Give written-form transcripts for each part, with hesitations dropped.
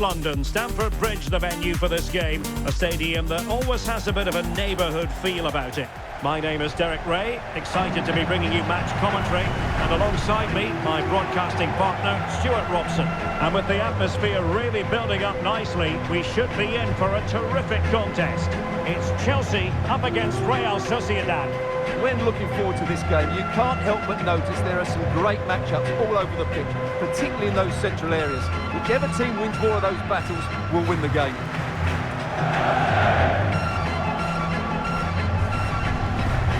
London, Stamford Bridge, the venue for this game. A stadium that always has a bit of a neighbourhood feel about it. My name is Derek Ray, excited to be bringing you match commentary. And alongside me, my broadcasting partner, Stuart Robson. And with the atmosphere really building up nicely, we should be in for a terrific contest. It's Chelsea up against Real Sociedad. When looking forward to this game, you can't help but notice there are some great matchups all over the pitch, particularly in those central areas. Whichever team wins more of those battles will win the game.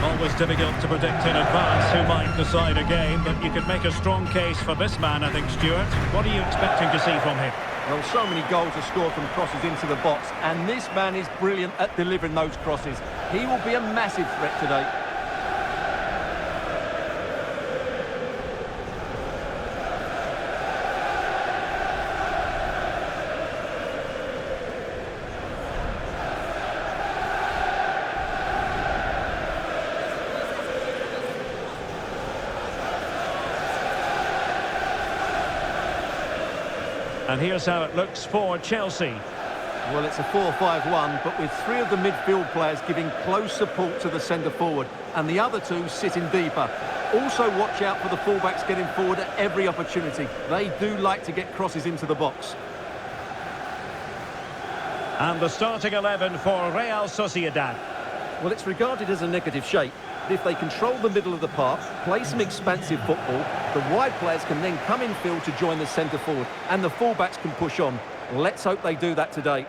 Always difficult to predict in advance who might decide a game, but you could make a strong case for this man, I think, Stuart. What are you expecting to see from him? Well, so many goals are scored from crosses into the box, and this man is brilliant at delivering those crosses. He will be a massive threat today. And here's how it looks for Chelsea. Well, it's a 4-5-1, but with three of the midfield players giving close support to the centre-forward, and the other two sitting deeper. Also watch out for the fullbacks getting forward at every opportunity. They do like to get crosses into the box. And the starting 11 for Real Sociedad. Well, it's regarded as a negative shape. If they control the middle of the park, play some expansive football, the wide players can then come in field to join the centre-forward, and the fullbacks can push on. Let's hope they do that today.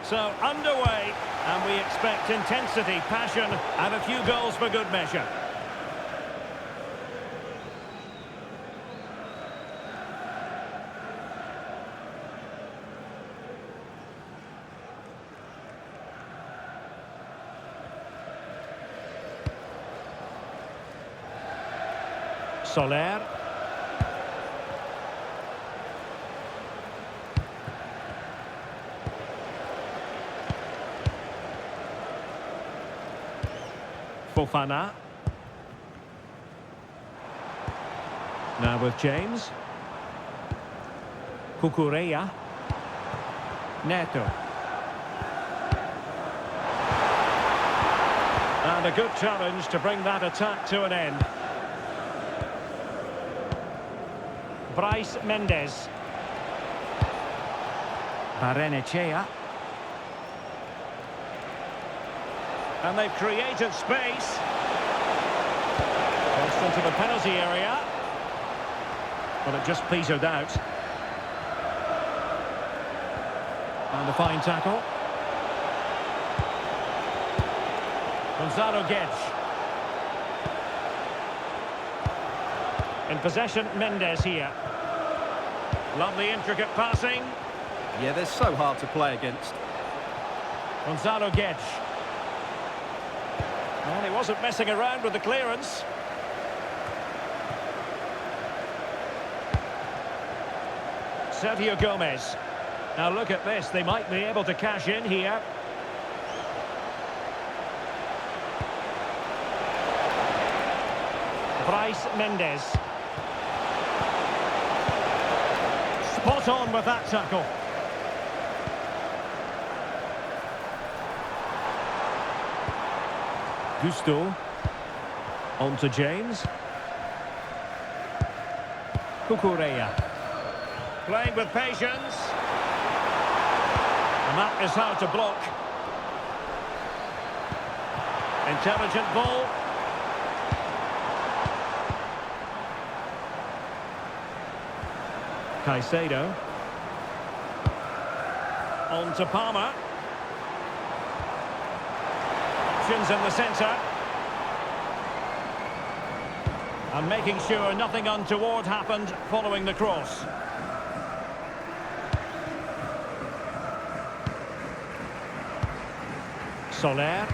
So, underway, and we expect intensity, passion, and a few goals for good measure. Soler. Fofana. Now with James. Cucurella. Neto. And a good challenge to bring that attack to an end. Bryce Mendes. Barrenechea. And they've created space. Crossed into the penalty area. But it just petered out. And a fine tackle. Gonzalo Guedes. In possession, Mendes here. Lovely intricate passing. Yeah, they're so hard to play against. Gonzalo Guedes. Well, he wasn't messing around with the clearance. Sergio Gomez. Now look at this, they might be able to cash in here. Bryce Mendes. Spot on with that tackle. Gusto. On to James. Cucurella. Playing with patience. And that is how to block. Intelligent ball. Caicedo. On to Palmer. Options in the centre. And making sure nothing untoward happened following the cross. Soler.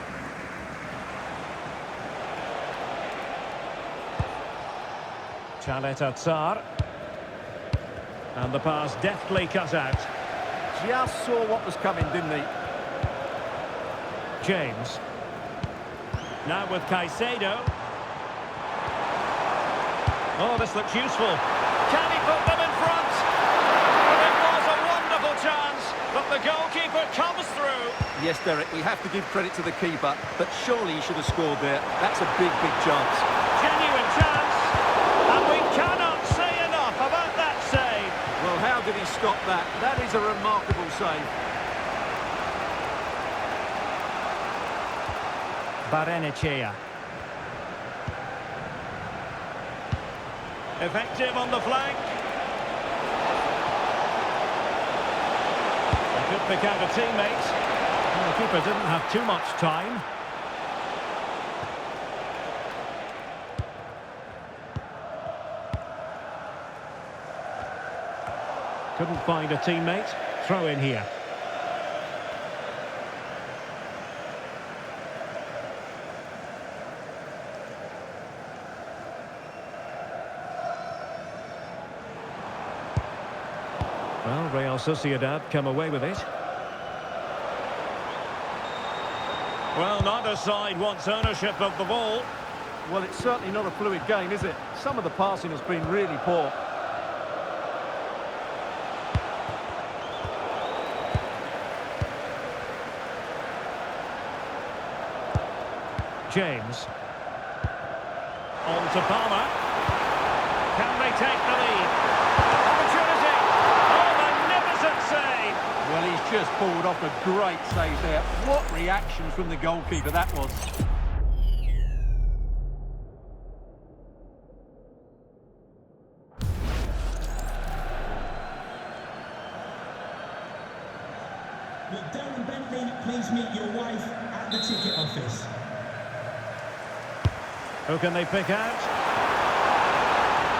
Chalet Atsar. And the pass deftly cut out. Just saw what was coming, didn't he? James. Now with Caicedo. Oh, this looks useful. Can he put them in front? Well, it was a wonderful chance, but the goalkeeper comes through. Yes, Derek, we have to give credit to the keeper, but surely he should have scored there. That's a big, big chance. Genuine chance, and we cannot say enough about that save. Well, how did he stop that? That is a remarkable save. Barrenechea. Effective on the flank. They could pick out a teammate. And the keeper didn't have too much time. Couldn't find a teammate. Throw in here. Well, Real Sociedad come away with it. Well, neither side wants ownership of the ball. Well, it's certainly not a fluid game, is it? Some of the passing has been really poor. James. On to Palmer. Can they take the lead? Opportunity! Oh, magnificent save! Well, he's just pulled off a great save there. What reaction from the goalkeeper that was. Will Darren Bentley please meet your wife at the ticket office? Who can they pick out?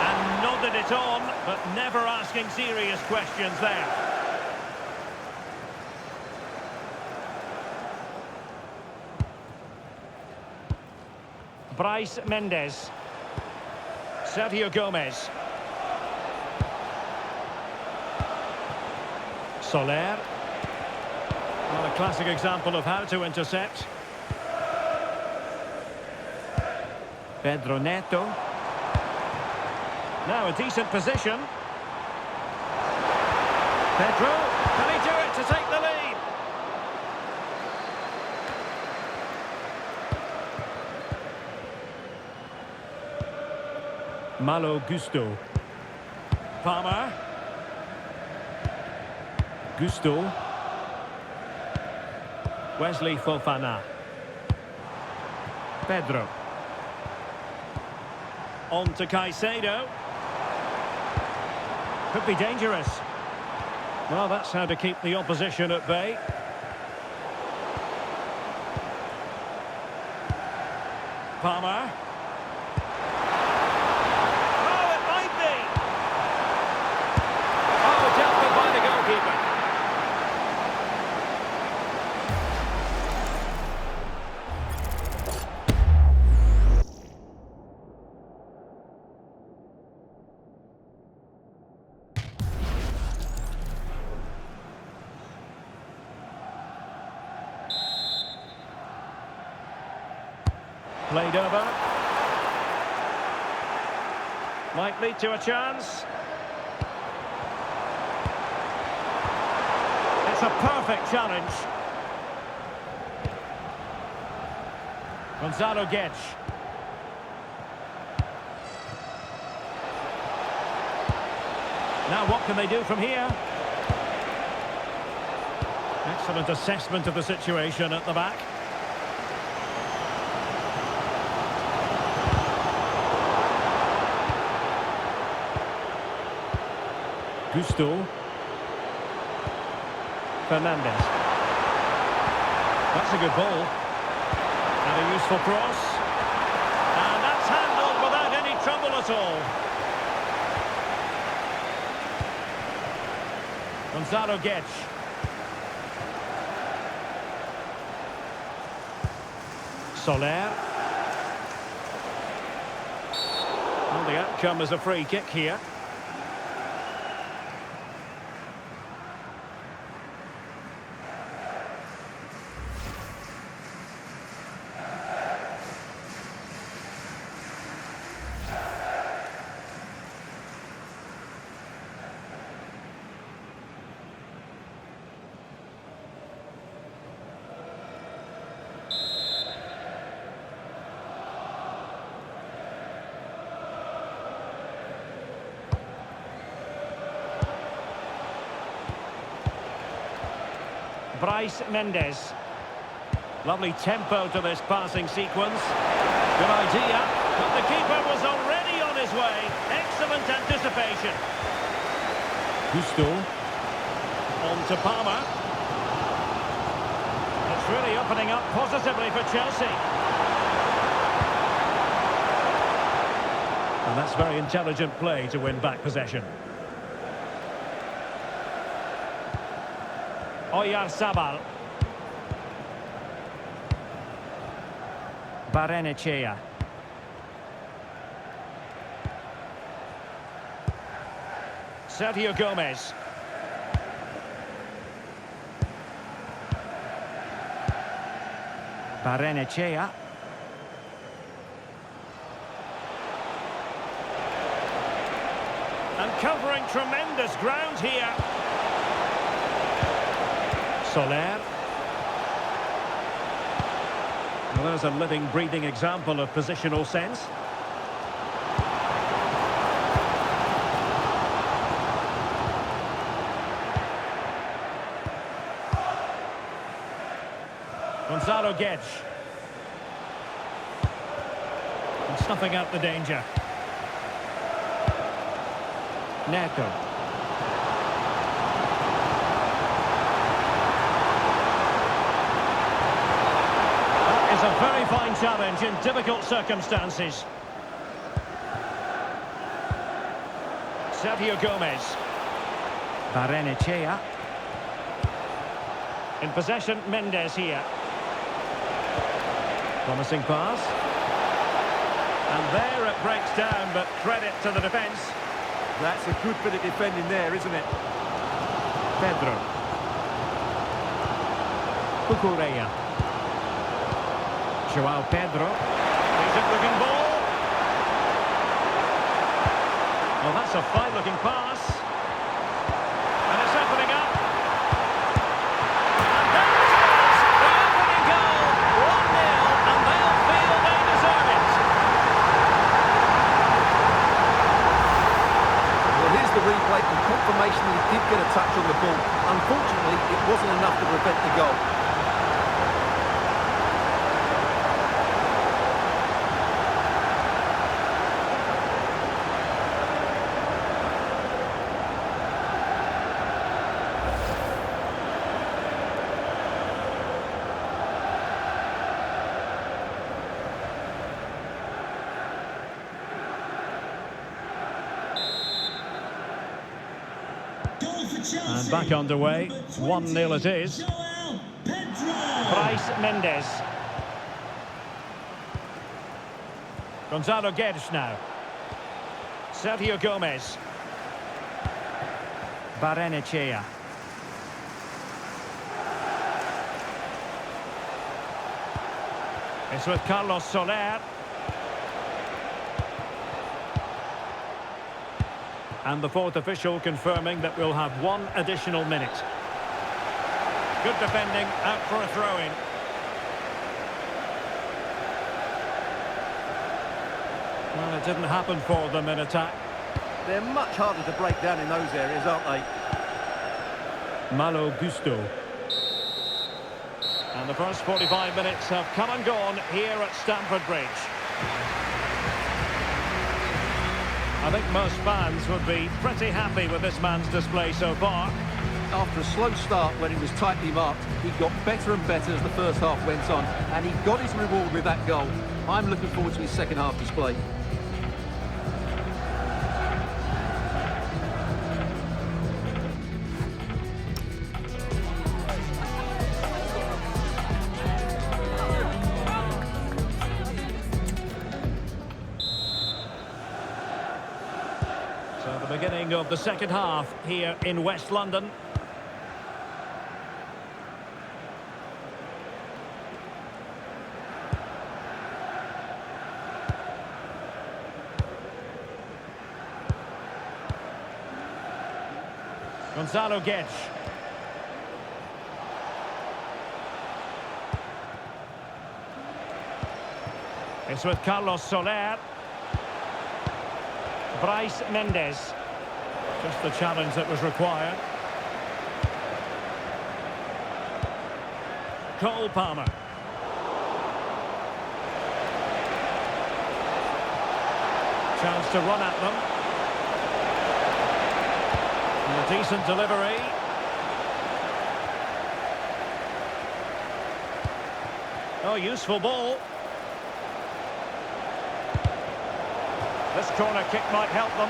And nodded it on, but never asking serious questions there. Bryce Mendes. Sergio Gomez. Soler. Well, a classic example of how to intercept. Pedro Neto. Now a decent position. Pedro, can he do it to take the lead? Malo Gusto. Palmer. Gusto. Wesley Fofana. Pedro. On to Caicedo. Could be dangerous. Well, that's how to keep the opposition at bay. Palmer. Oh, it might be. Oh, dealt with by the goalkeeper. Played over. Might lead to a chance. It's a perfect challenge. Gonzalo Guedes. Now what can they do from here? Excellent assessment of the situation at the back. Gusto. Fernandez. That's a good ball. And a useful cross. And that's handled without any trouble at all. Gonzalo Guedes. Soler. Well, the outcome is a free kick here. Bryce Mendes. Lovely tempo to this passing sequence. Good idea, but the keeper was already on his way. Excellent anticipation. Gusto. On to Palmer. It's really opening up positively for Chelsea. And that's very intelligent play to win back possession. Oyarzabal. Barrenechea. Sergio Gomez. Barrenechea. And covering tremendous ground here. Soler. Well, there's a living, breathing example of positional sense. Gonzalo Guedes. And snuffing out the danger. Neto. That is a very fine challenge in difficult circumstances. Sergio Gomez. Barrenechea. In possession, Mendes here. Promising pass. And there it breaks down, but credit to the defence. That's a good bit of defending there, isn't it? Pedro. Cucurella. Joao Pedro. Decent looking ball. Well, that's a fine looking pass. And it's opening up. And there it is! The opening goal! 1-0, and they'll feel they deserve it. Well, here's the replay and confirmation that he did get a touch on the ball. Unfortunately, it wasn't enough to prevent the goal. And back underway, 1-0 it is. Bryce Mendes. Gonzalo Guedes now. Sergio Gomez. Barrenechea. It's with Carlos Soler. And the fourth official confirming that we'll have one additional minute. Good defending, out for a throw-in. Well, it didn't happen for them in attack. They're much harder to break down in those areas, aren't they? Malo Gusto. And the first 45 minutes have come and gone here at Stamford Bridge. I think most fans would be pretty happy with this man's display so far. After a slow start when he was tightly marked, he got better and better as the first half went on, and he got his reward with that goal. I'm looking forward to his second half display. So the beginning of the second half here in West London. Gonzalo Guedes. It's with Carlos Soler. Bryce Mendes. Just the challenge that was required. Cole Palmer. Chance to run at them. And a decent delivery. Oh, useful ball. This corner kick might help them.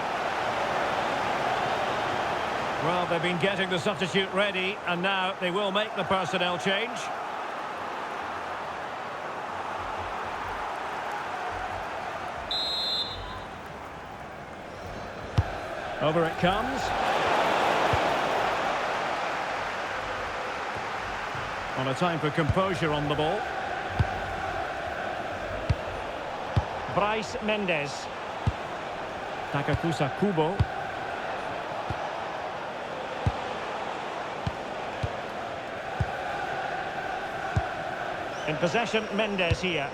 Well, they've been getting the substitute ready, and now they will make the personnel change. Over it comes. On a time for composure on the ball. Bryce Mendes. Takefusa Kubo. In possession, Mendes here.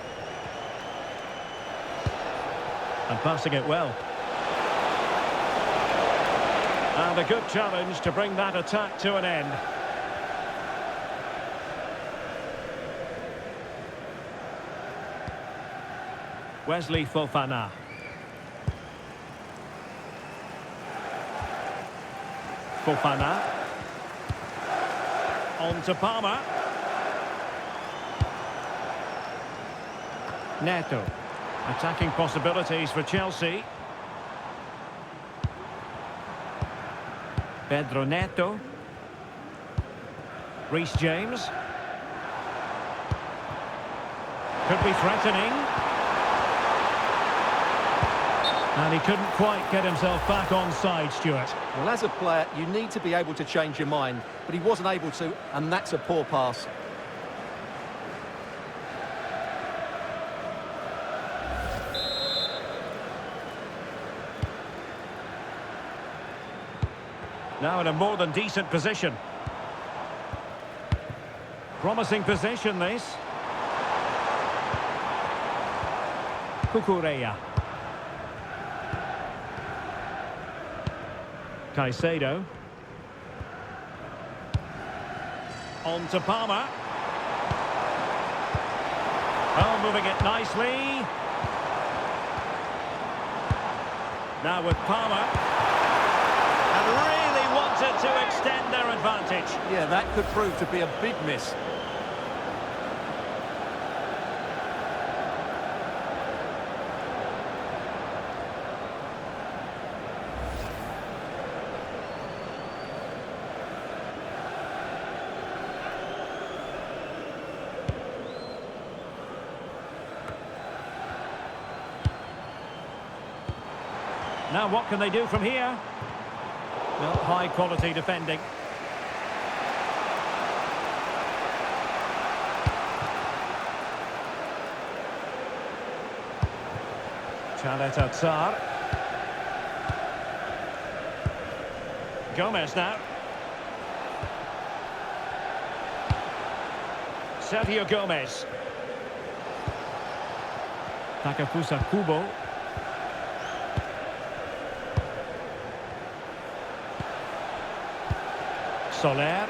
And passing it well. And a good challenge to bring that attack to an end. Wesley Fofana. Fofana. On to Palmer. Neto. Attacking possibilities for Chelsea. Pedro Neto. Reece James. Could be threatening. And he couldn't quite get himself back on side, Stuart. Well, as a player, you need to be able to change your mind, but he wasn't able to, and that's a poor pass. Now in a more than decent position. Promising position, this. Cucurella. Caicedo. On to Palmer. Oh, moving it nicely. Now with Palmer. And really wanted to extend their advantage. Yeah, that could prove to be a big miss. Now what can they do from here? Well, high quality defending. Chaleta Tsar. Gomez now. Sergio Gomez. Takefusa Kubo. Soler.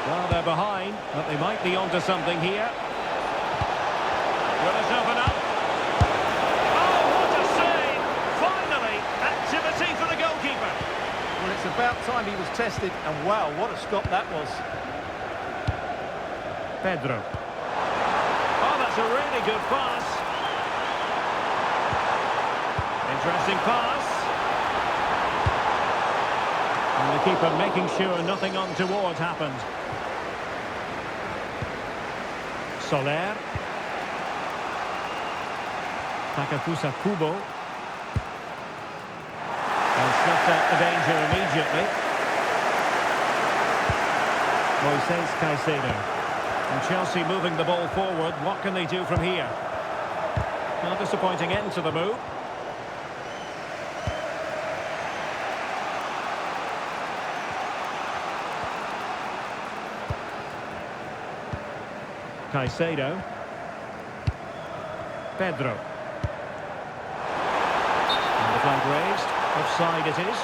Well, they're behind, but they might be onto something here. Will it open up? Oh, what a save! Finally, activity for the goalkeeper. Well, it's about time he was tested, and wow, what a stop that was. Pedro. Oh, that's a really good pass. Interesting pass. And the keeper making sure nothing untoward happened. Soler. Takefusa Kubo. And snuffed out the danger immediately. Moises Caicedo. And Chelsea moving the ball forward. What can they do from here? Well, disappointing end to the move. Caicedo. Pedro. And the flag raised. Offside it is.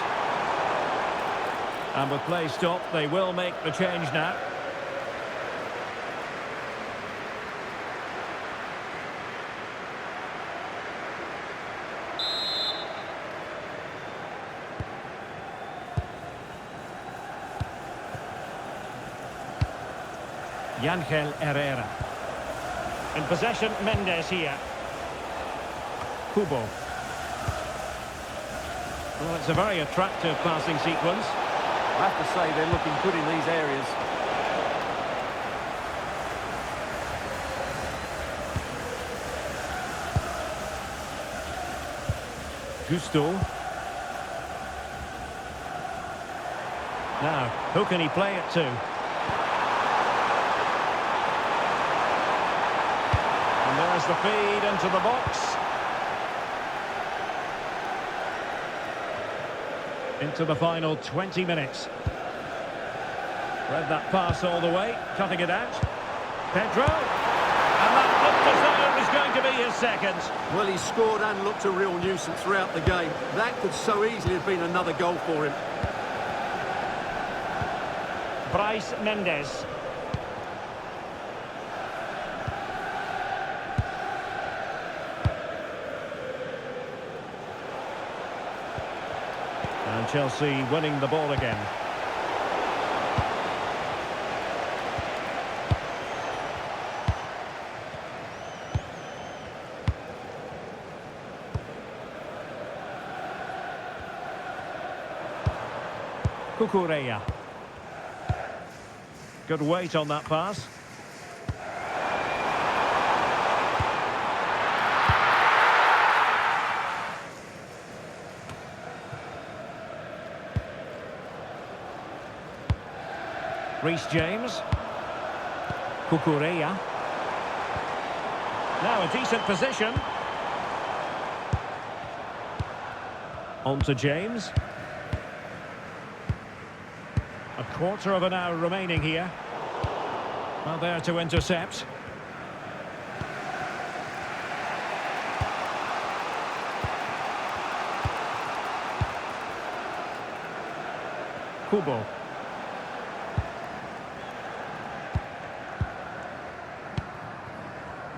And with play stopped, they will make the change now. Yangel Herrera. In possession, Mendes here. Kubo. Well, it's a very attractive passing sequence. I have to say they're looking good in these areas. Gusto. Now, who can he play it to? And there's the feed into the box. Into the final 20 minutes. Read that pass all the way, cutting it out. Pedro. And that looked as though it was going to be his second. Well, he scored and looked a real nuisance throughout the game. That could so easily have been another goal for him. Bryce Mendes. And Chelsea winning the ball again. Kukureya. Good weight on that pass. Reece James. Kukureya. Now a decent position. On to James. A quarter of an hour remaining here. Well, there to intercept. Kubo.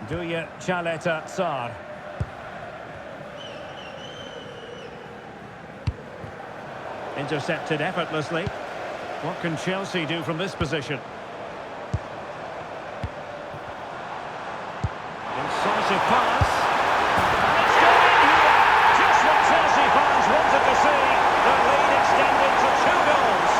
Duya Chaleta Tsar. Intercepted effortlessly. What can Chelsea do from this position? Incisive pass. And it's going in here. Just what Chelsea fans wanted to see. The lead extended to 2 goals.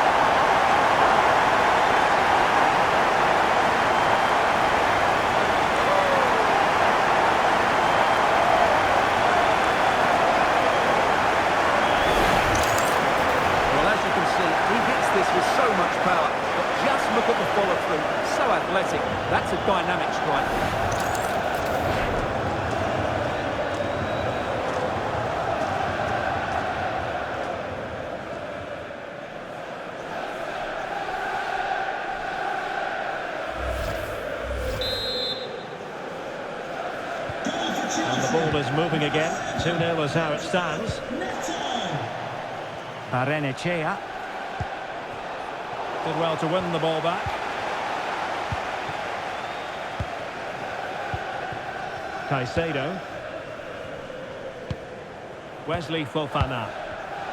Well, as you can see, he hits this with so much power. But just look at the follow-through. So athletic. That's a dynamic strike. And the ball is moving again. 2-0 is how it stands. Barrenechea. Did well to win the ball back. Caicedo. Wesley Fofana.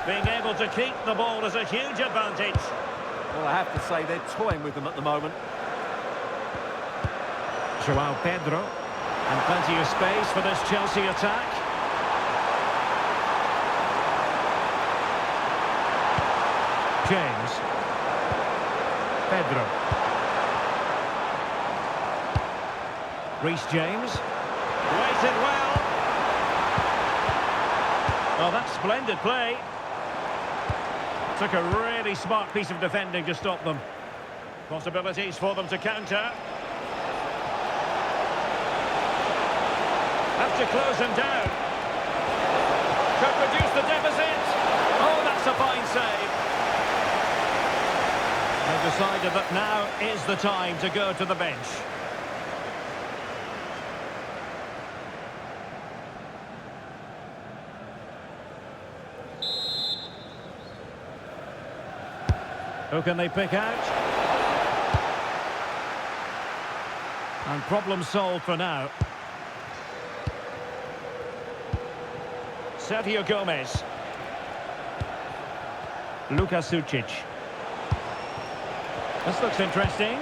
Being able to keep the ball is a huge advantage. Well, I have to say they're toying with them at the moment. Joao Pedro. And plenty of space for this Chelsea attack. James. Pedro. Reece James. Waited well. Oh, that's splendid play. Took a really smart piece of defending to stop them. Possibilities for them to counter. Have to close him down. Could reduce the deficit. Oh, that's a fine save. They've decided that now is the time to go to the bench. Who can they pick out? And problem solved for now. Sergio Gomez. Luka Sucic. This looks interesting.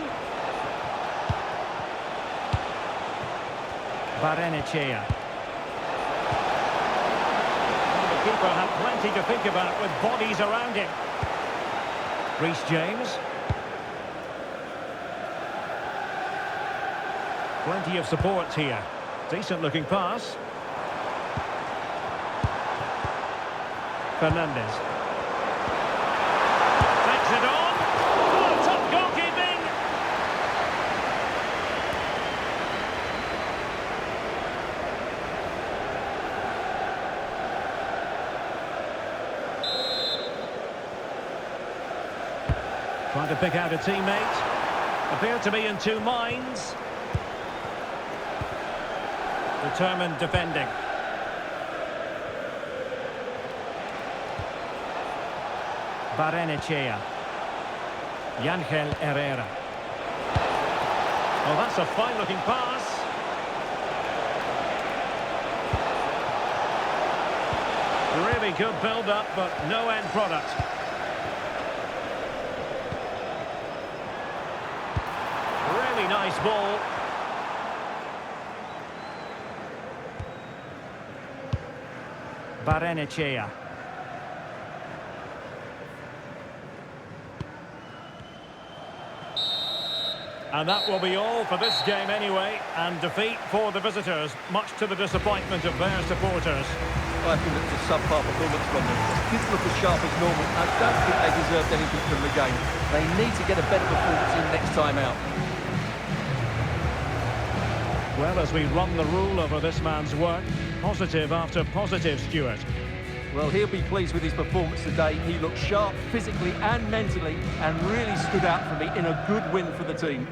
Barrenechea. The keeper had plenty to think about with bodies around him. Reece James. Plenty of support here. Decent looking pass. Fernandez. Takes it on. Oh, top goalkeeping. Trying to pick out a teammate. Appeared to be in two minds. Determined defending. Barrenechea. Yangel Herrera. Oh, that's a fine-looking pass. Really good build-up, but no end product. Really nice ball. Barrenechea. And that will be all for this game anyway, and defeat for the visitors, much to the disappointment of their supporters. I think it's a subpar performance from them. Didn't look as sharp as normal. I don't think they deserved anything from the game. They need to get a better performance in next time out. Well, as we run the rule over this man's work, positive after positive, Stuart. Well, he'll be pleased with his performance today. He looked sharp physically and mentally and really stood out for me in a good win for the team.